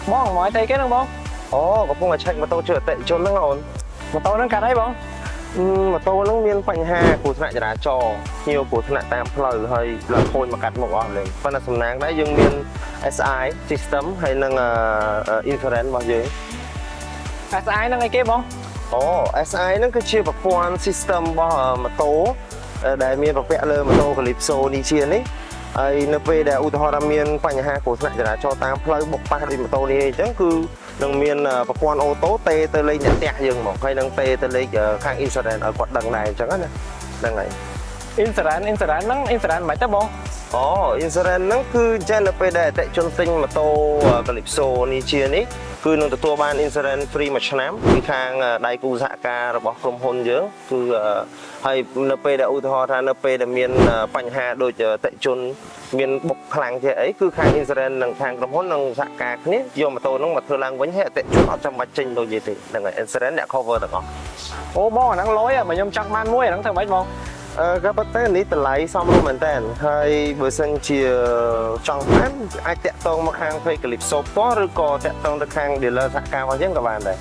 Bóng mọi tay cái đó bóng. អូកំពុងតែឆែកម៉ូតូជឿអតិថិជនហ្នឹងអូន Mà tôi nó cả đấy bóng. ម៉ូតូហ្នឹងមានបញ្ហាគ្រោះថ្នាក់ចរាចរណ៍ភ្ញៀវគ្រោះថ្នាក់តាមផ្លូវហើយឡើងខូចមកកាត់មុខអស់លេងប៉ុន្តែសំណាងដែរយើងមាន SI system ហើយនឹង insurance របស់យើង SI nó ngay kia bóng. អូ SI ហ្នឹងគឺជាប្រព័ន្ធ system របស់ម៉ូតូដែលមានប្រពាក់លើម៉ូតូ Calypso Ninja នេះហើយនៅពេលដែលឧទាហរណ៍ថាមានបញ្ហាគ្រោះថ្នាក់ចរាចរណ៍តាមផ្លូវបុកប៉ះដោយម៉ូតូនេះអញ្ចឹងគឺនឹងមានប្រព័ន្ធអូតូទេទៅលេខអ្នកផ្ទះយើងហ្មងហើយនឹងទេទៅលេខខាង insurance ឲ្យគាត់ដឹងដែរអញ្ចឹងណាហ្នឹងហើយ Insurance mấy tớ bóng. អូ insurance ហ្នឹងគឺអញ្ចឹងនៅពេលដែលអតិថិជនទិញម៉ូតូ Calypso Ninja នេះគឺនឹងទទួលបាន insurance free មួយឆ្នាំពីខាងដៃគូសហការរបស់ក្រុមហ៊ុនយើងគឺហើយនៅពេលដែលឧទាហរណ៍ថានៅពេលដែលមានបញ្ហាដូចអតិថិជនមានបុកខ្លាំងជាអីគឺខាង insurance និងខាងក្រុមហ៊ុននឹងសហការគ្នាយកម៉ូតូហ្នឹងមកធ្វើឡើងវិញហើយអតិថិជនអត់ចាំបាច់ចេញដូចនិយាយទេហ្នឹងហើយ insurance អ្នក cover ទាំងអស់ Ô bóng ở nắng lối à, mà nhom chắc man muối ở nắng thằng mấy bóng. ក៏ប៉ុន្តែនេះតម្លៃសមរម្យមែនតើហើយបើសិនជាចង់បានអាចតាក់ទងមកខាង Calypso ផ្ទាល់ឬក៏តាក់ទងទៅខាង dealer សហការរបស់យើងក៏បានដែរ